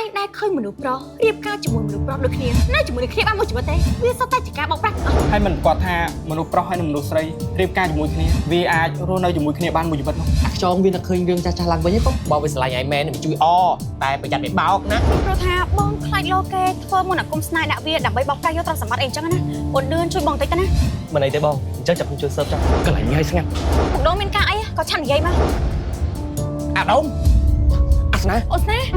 anh đang khơiមនុស្សប្រុសរៀបការជាមួយមនុស្សប្រុសដូចគ្នានៅជាមួយគ្នាបានមួយជីវិតទេវាសុទ្ធតែជាការបោកប្រាស់ហើយមិនគាត់ថាមនុស្សប្រុសហើយនិងមនុស្សស្រីរៀបការជាមួយគ្នាវាអាចរស់នៅជាមួយគ្នាបានមួយជីវិតនោះអាខ្យងវានឹកឃើញរឿងចាស់ៗឡើងវិញទេពុកបើវាឆ្លាញ់ឯមែនមិនជួយអតែប្រយ័ត្នមិនបោកណាព្រោះថាបងខ្លាចលោកគេធ្វើមន្តអាគមស្នេហ៍ដាក់វាដើម្បីបោកប្រាស់យកទ្រព្យសម្បត្តិអីអញ្ចឹងណាអូនឌឿនជួយបងតិចទៅណាមិនអីទេបងអញ្ចឹងចាប់ខ្ញុំជួយសើបចុះកន្លែងនេះឲ្យស្ងាត់បងដូនមានការអីក៏ឆាន់និយាយមកអាដូមអាស្នាអូស្នេហ៍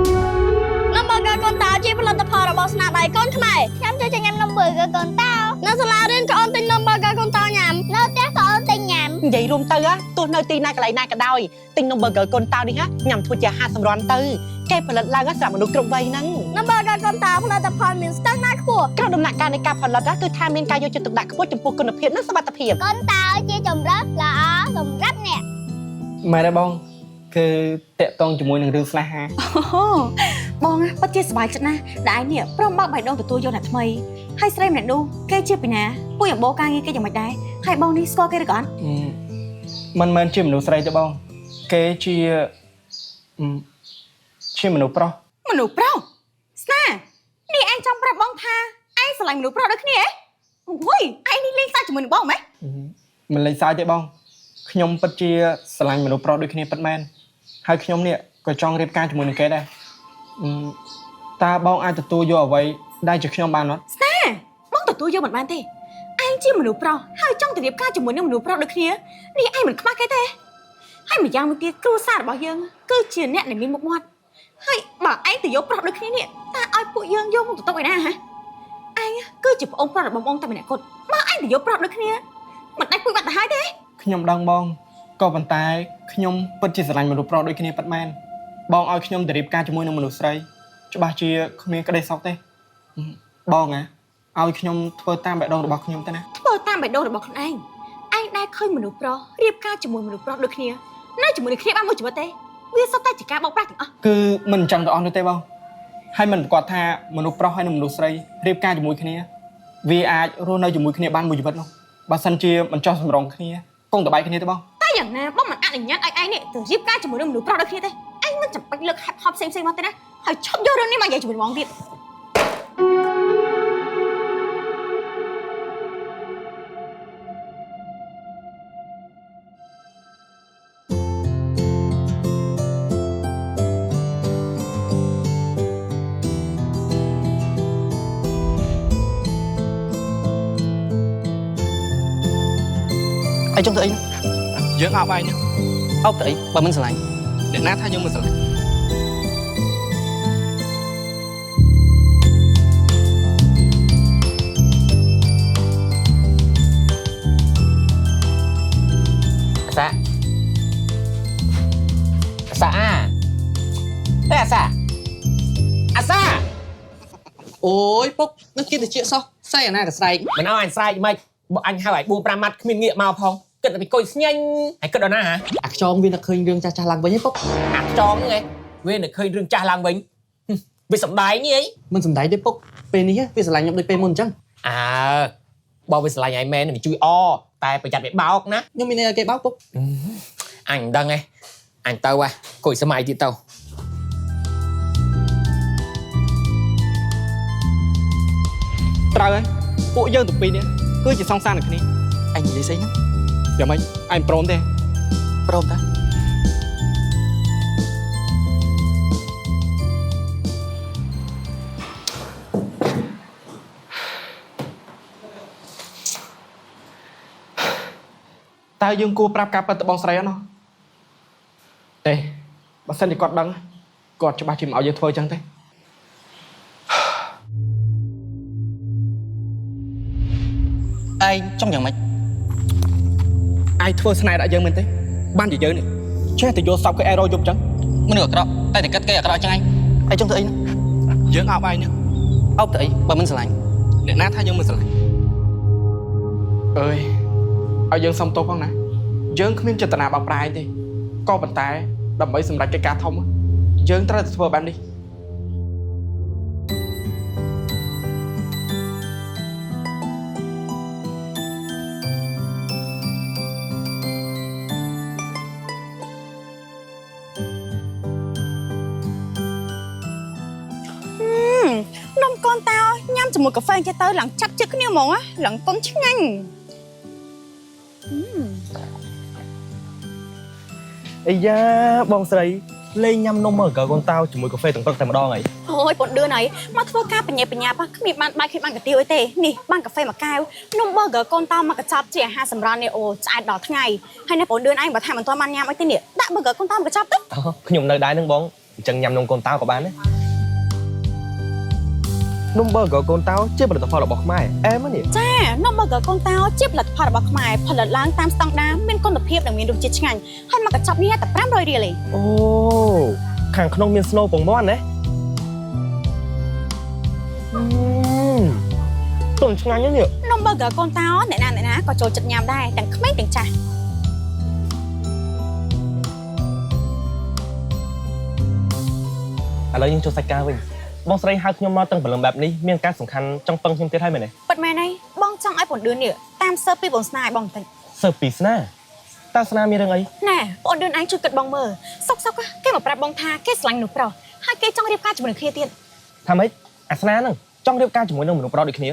នំបឺហ្គឺកូនតៅជាផលិតផលរបស់ស្នាដៃកូនខ្មែរខ្ញុំចូលញ៉ាំនំបឺហ្គឺកូនតៅនៅសាលារៀនក៏អូនទិញនំបឺហ្គឺកូនតៅញ៉ាំនៅផ្ទះក៏អូនទិញញ៉ាំនិយាយរួមទៅទោះនៅទីណាកន្លែងណាក៏ដោយទិញនំបឺហ្គឺកូនតៅនេះញ៉ាំធ្វើជាអាហារសម្រន់ទៅគេផលិតឡើងសម្រាប់មនុស្សគ្រប់វ័យហ្នឹងនំបឺហ្គឺកូនតៅផលិតផលមានស្តង់ដារខ្ពស់ក្នុងដំណាក់កាលនៃការផលិតគឺថាមានការយកចិត្តទុកដាក់ខ្ពស់ចំពោះគុណភាពនិងសុវត្ថិភាពកូនតៅជាចម្រើសល្អសម្រាប់អ្នកមែនទេបងគឺតាក់ទងជាមួយនឹងរឿងស្នេហាបងពិតជាសប្បាយចិត្តណាស់ដែលឯងនេះព្រមបើកបៃដងទទួលយកអ្នកថ្មីហើយស្រីម្នាក់នោះគេជាពីណាពួកអំបោការងារគេយ៉ាងម៉េចដែរហើយបងនេះស្គាល់គេឬក៏អត់មិនមែនជាមនុស្សស្រីទេបងគេជាមនុស្សប្រុសមនុស្សប្រុសស្នានេះឯងចង់ប្រាប់បងថាឯងស្រឡាញ់មនុស្សប្រុសដូចគ្នាហ៎អូយឯងនេះលេងសើចជាមួយនឹងបងហ្មងមិនលេងសើចទេបងខ្ញុំពិតជាស្រឡាញ់មនុស្សប្រុសដូចគ្នាពិតមែនហើយខ្ញុំនេះក៏ចង់រៀបការជាមួយនឹងគេដែរតើបងអាចទទួលយកអ្វីដែលជាខ្ញុំបានអត់ស្នាបងទទួលយកមិនបានទេឯងជាមនុស្សប្រុសហើយចង់ទៅរៀបការជាមួយនឹងមនុស្សប្រុសដូចគ្នានេះឯងមិនខ្មាស់គេទេហើយម្យ៉ាងមួយទៀតគ្រួសាររបស់យើងគឺជាអ្នកដែលមានមុខមាត់ហើយបើឯងទៅយកប្រុសដូចគ្នានេះតើឲ្យពួកយើងយកមកទៅឯណាហ៎ឯងគឺជាប្អូនប្រុសរបស់បងតែម្នាក់គត់បើឯងទៅយកប្រុសដូចគ្នាមិនដាច់ពួយបាត់ទៅហើយទេខ្ញុំដឹងបងក៏ប៉ុន្តែខ្ញុំពិតជាស្រឡាញ់មនុស្សប្រុសដូចគ្នាពិតមែនបងឲ្យខ្ញុំទៅរៀបការជាមួយនឹងមនុស្សស្រីច្បាស់ជាគ្មានក្តីសុខទេបងឲ្យខ្ញុំធ្វើតាមបេះដូងរបស់ខ្ញុំទៅណាធ្វើតាមបេះដូងរបស់ខ្លួនឯងដែលឃើញមនុស្សប្រុសរៀបការជាមួយមនុស្សប្រុសដូចគ្នានៅជាមួយនឹងគ្នាបានមួយជីវិតទេវាសុទ្ធតែជាការបោកប្រាស់ទាំងអស់គឺមិនអញ្ចឹងទាំងអស់នោះទេបងហើយមិនប្រកាសថាមនុស្សប្រុសហើយនិងមនុស្សស្រីរៀបការជាមួយគ្នាវាអាចរស់នៅជាមួយគ្នាបានមួយជីវិតនោះបើសិនជាមិនចោះសម្រងគ្នាគង់តបែកគ្នាទេបងតែយ៉ាងណាបងមិនអនុញ្ញាតឲ្យឯងនេះទៅរៀបការជាមួយនឹងមនុស្សប្រុសដូចគ្នាទេឯងមិនចាំបាច់លើកហេតុផលផ្សេងៗមកទេណាហើយឈប់យករឿងនេះមកនិយាយជាមួយបងទៀតអីចង់ទៅអីយើងអោបឯងអោបទៅអីបើមិនស្រឡាញ់អ្នកណាថាយើងមិនស្រឡាញ់អាសាអូយពុកនឹងគេទៅជាសោះស្អីអាណាក៏ស្រែកមិនឲ្យអញស្រែកមិនបើអញហៅឲ្យ4 5ម៉ាត់គ្មានងាកមកផងគិតតែពីកុយស្ញាញ់ហើយគិតដល់ណាហ៎អាខ្យងវានឹកឃើញរឿងចាស់ៗឡើងវិញហ៎ពុកអាខ្យងហ្នឹងឯងវានឹកឃើញរឿងចាស់ឡើងវិញវាសំដែងនេះអីមិនសំដែងទេពុកពេលនេះវាស្រឡាញ់ខ្ញុំដូចពេលមុនអញ្ចឹងអើបើវាស្រឡាញ់ឯមែនមិនជួយអតែប្រយ័ត្នវាបោកណាខ្ញុំមានឲ្យគេបោកពុកអញមិនដឹងទេអញទៅហ៎កុយសម័យទៀតទៅត្រូវហើយពួកយើងទាំងពីរនេះគឺជាសង្សារនឹងគ្នាអញនិយាយស្អីហ្នឹងយ៉ាងម៉េចអញព្រមទេព្រមតាតើយើងគួរប្រាប់ការពិតទៅបងស្រីអត់ណោះទេបើសិនជាគាត់ដឹងគាត់ច្បាស់ជាមិនឲ្យយើងធ្វើអញ្ចឹងទេឯងចង់យ៉ាងម៉េចឯងធ្វើស្នេហ៍ដាក់យើងមែនទេបានជាយើងនេះចេះតែយកសពគេឯរយប់អញ្ចឹងមនុស្សអាក្រក់តែតែគិតគេអាក្រក់ចឹងឯងចង់ធ្វើអីយើងអោបឯងអោបទៅអីបើមិនស្រឡាញ់អ្នកណាថាយើងមិនស្រឡាញ់អើយឲ្យយើងសុំទោសផងណាយើងគ្មានចេតនាបោកប្រាស់ឯងទេក៏ប៉ុន្តែដើម្បីសម្រេចកិច្ចការធំយើងត្រូវតែធ្វើបែបនេះ con tao nhắm cho một cà phê cho tao lặng chắp chữ cái mong á lặng con chứ nhanh អីយ៉ាបងស្រីលេងញ៉ាំនំមើលកូនតាវជាមួយកាហ្វេទាំងព្រឹកតែម្ដងអី Ôi bọn đưa này mà thua ca bạch nhạc á không bị ban bài khi ban cả tiêu ấy tê nè ban cà phê mà cao nông burger con tao mà cả chop chè hai sầm ran này ô chạy đỏ tháng ngày hay là bọn đưa anh bảo thằng mình toa man nham ấy tê nè đã burger con tao mà cả chop đấy ខ្ញុំនៅដែរនឹងបងអញ្ចឹងញ៉ាំនំកូនតាវក៏បានដែរនំ burger កូនតាវជាផលិតផលរបស់ខ្មែរអែមនេះ ចានំ burger កូនតោជាផលិតផលរបស់ខ្មែរផលិតឡើងតាមស្តង់ដារមានគុណភាពនិងមានរសជាតិឆ្ងាញ់ហើយមកកញ្ចប់នេះតែ500រៀលឯង អូខាងក្នុងមានស្នូលពងមាន់ណាទន់ឆ្ងាញ់នេះ នំ burger កូនតោអ្នកណាក៏ចូលចិត្តញ៉ាំដែរទាំងក្មេងទាំងចាស់ ឥឡូវយើងចូលសាច់ការវិញបងស្រីហៅខ្ញុំមកតាំងព្រលឹមបែបនេះមានការសំខាន់ចង់ពឹងខ្ញុំទៀតហើយមែនទេ ពិតមែនហើយបងចង់ឲ្យបងឌឿននេះតាមសើពីបងស្នាឲ្យបងបន្តិច សើពីស្នាតើស្នាមានរឿងអី ណែបងឌឿនឯងជួយគិតបងមើលសុកគេមកប្រាប់បងថាគេស្រឡាញ់មនុស្សប្រុសហើយគេចង់រៀបការជាមួយនឹងគ្នាទៀត ថាម៉េចអាស្នាហ្នឹងចង់រៀបការជាមួយនឹងមនុស្សប្រុសដូចគ្នា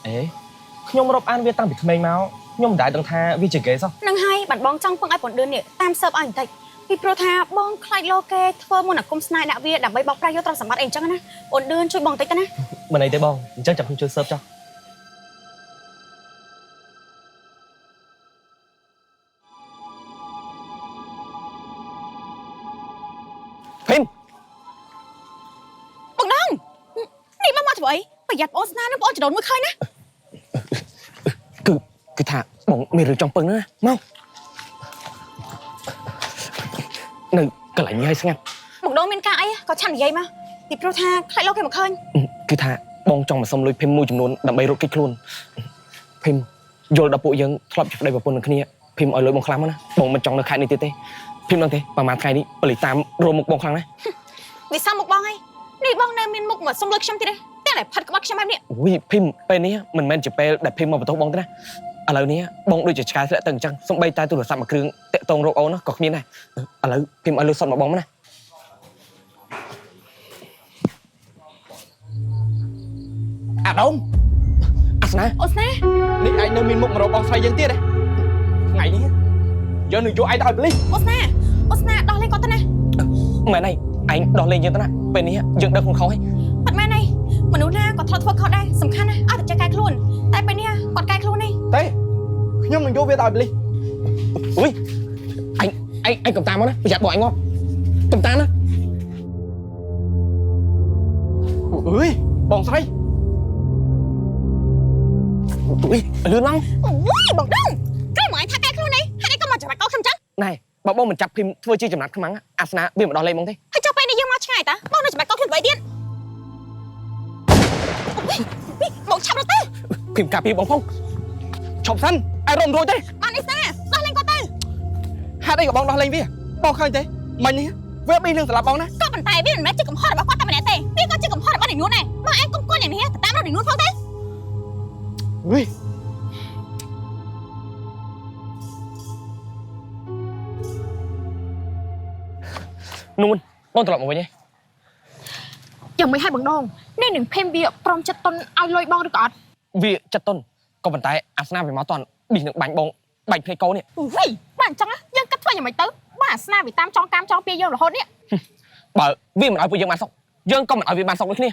អេខ្ញុំរាប់អានវាតាំងពីក្មេងមកខ្ញុំមិនដែលដឹងថាវាជាហ្គេសោះ នឹងហើយបានបងចង់ពឹងឲ្យបងឌឿននេះតាមសើឲ្យបន្តិចពីព្រោះថាបងខ្លាចលោកគេធ្វើមុនអាគុំស្នាយដាក់វាដើម្បីបោកប្រាស់យកទ្រព្យសម្បត្តិអីអញ្ចឹងណាបងឌឿនជួយបងបន្តិចទៅណា មិនអីទេបងអញ្ចឹងចាំខ្ញុំជួយសើបចុះភីម បងដងនេះមកធ្វើអីប្រយ័ត្នបងស្នានឹងបងចដូនមួយឃើញណា គឺថាបងមានរឿងចង់ពឹងណាមកនៅកន្លែងនេះឲ្យស្ងាត់ បងដងមានការអីក៏ឆាន់និយាយមកពីព្រោះថាខ្លាចលោកគេមកឃើញ គឺថាបងចង់មកសុំលុយភីមមួយចំនួនដើម្បីរត់គេចខ្លួនភីមយល់ដល់ពួកយើងធ្លាប់ជាប្តីប្រពន្ធនឹងគ្នាភីមឲ្យលុយបងខ្លាំងមកណាបងមិនចង់នៅខេត្តនេះទៀតទេភីមដឹងទេប្រហែលថ្ងៃនេះប៉ូលីសតាមរមុខបងខ្លាំងណាស់ វាសំមុខបងហើយនេះបងនៅមានមុខមកសុំលុយខ្ញុំទៀតទេតែតែផាត់ក្បត់ខ្ញុំបែបនេះ អូយភីមពេលនេះមិនមែនជាពេលដែលភីមមកបន្ទោសបងទេណាឥឡូវនេះបងដូចជាឆ្កែធ្លាក់ទៅអញ្ចឹងសំបីតែទូរស័ព្ទមួយគ្រឿងតាក់តងរកអូនក៏គ្មានដែរឥឡូវភីមឲ្យលុយសុទ្ធមកបងមកណាអាដុំអាស្នា អូស្នា នេះឯងនៅមានមុខមករកបងស្រីយើងទៀតទេថ្ងៃនេះយើងនឹងយកឯងទៅឲ្យប៉ូលីស អូស្នាដោះលេងគាត់ទៅណា មែនហើយឯងដោះលេងយើងទៅណាពេលនេះយើងដឹកខ្លួនខុសហើយ ប៉ាត់មែនហើយមនុស្សណាក៏ធ្លាប់ធ្វើខុសដែរសំខាន់ណាស់ឲ្យតែចេះកែខ្លួនតែពេលនេះគាត់កែខ្លួននេះ ទេខ្ញុំនឹងយកវាទៅឲ្យប៉ូលីស អូយឯងកំតាមមកណាប្រយ័ត្នបងឯងងាប់កំតាមណា អើយបងស្រី អូយលឿនឡើង អូយបងដងគេមកឯងថាកែខ្លួននេះហើយឯងក៏មកច្បាច់កោខ្ញុំចឹង ណែបើបងមិនចាប់ភីមធ្វើជាចំណាត់ខ្មាំងអាសនាវាមិនដោះលេងបងទេ ហើយចុះពេលនេះយើងមកឆ្ងាយតាបងនៅច្បាច់កោខ្លួនໄວទៀតបងឆាប់រត់ទៅ ភីមការពារបងផងឈប់សិនឯងរំរួចទេ បាននេះស្នាដោះលេងគាត់ទៅ ហេតុអីក៏បងដោះលែងវាបងឃើញទេមិញនេះវាមានរឿងសម្រាប់បងណា ក៏ប៉ុន្តែវាមិនមែនជាកំហុសរបស់គាត់តែម្នាក់ទេវាក៏ជាកំហុសរបស់នាងនួនដែរមកឯងកុំគន់យ៉ាងនេះទៅតាមរកនាងនួនផងទេ អើយ នួនបងត្រឡប់មកវិញឯង យ៉ាងមិនឲ្យបងដងនេះនឹងភេមវាព្រមចិត្តតុនឲ្យលុយបងឬក៏អត់ វាចិត្តតុនក៏ប៉ុន្តែអាសនាវាមកតន់ឌីសនឹងបាញ់បងបាញ់ភ្នែកកោនេះ វិញបានអញ្ចឹងយើងគិតធ្វើយ៉ាងម៉េចទៅបានអាស្នាវាតាមចងកាមចងពៀយើងរហូតនេះ បើវាមិនឲ្យពួកយើងបានសុកយើងក៏មិនឲ្យវាបានសុកដូចគ្នា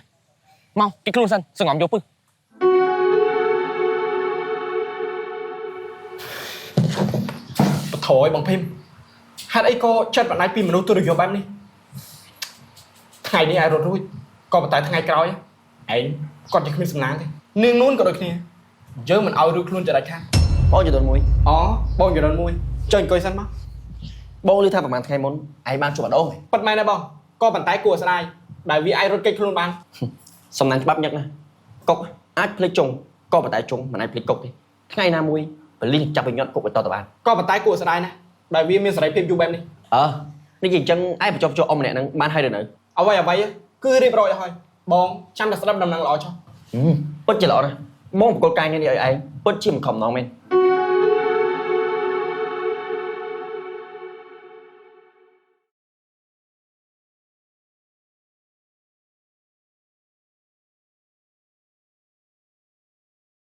មកគេខ្លួនសិនសង្ងំយកពឹស បថយបងភីមហេតុអីក៏ចិត្តបណ្ដាយពីមនុស្សទុរយោបែបនេះថ្ងៃនេះឯងរត់រួចក៏ប៉ុន្តែថ្ងៃក្រោយឯងគាត់ជាគ្មានសំណាងទេនាងនួនក៏ដូចគ្នាយើងមិនឲ្យរួចខ្លួនចដាច់ខាត បងចដូនមួយ អូបងយល់មួយចុះអង្គុយសិនមក បងឮថាប្រហែលថ្ងៃមុនឯងបានជួបអាដង ប៉ិតមែនទេបងក៏ប៉ុន្តែគួរស្ដាយដែលវាអាចរត់គេចខ្លួនបាន សំណាញ់ច្បាប់ញឹកណាកុកអាចភ្លេចចុងក៏ប៉ុន្តែចុងមិនអាចភ្លេចកុកទេថ្ងៃណាមួយប៉ូលីសចាប់ឲ្យញាត់គុកឲ្យតទៅបាន ក៏ប៉ុន្តែគួរស្ដាយណាស់ដែលវាមានសេរីភាពយូរបែបនេះ នេះអញ្ចឹងឯងបញ្ចុះអ៊ំម្នាក់ហ្នឹងបានហើយឬនៅ អ្វីគឺរៀបរយហើយបងចាំតែស្ដាប់ដំណឹងល្អចុះ ពិតជាល្អណាស់បងបកគលកាយនេះឲ្យឯងពិតជាមិនខំណងមែន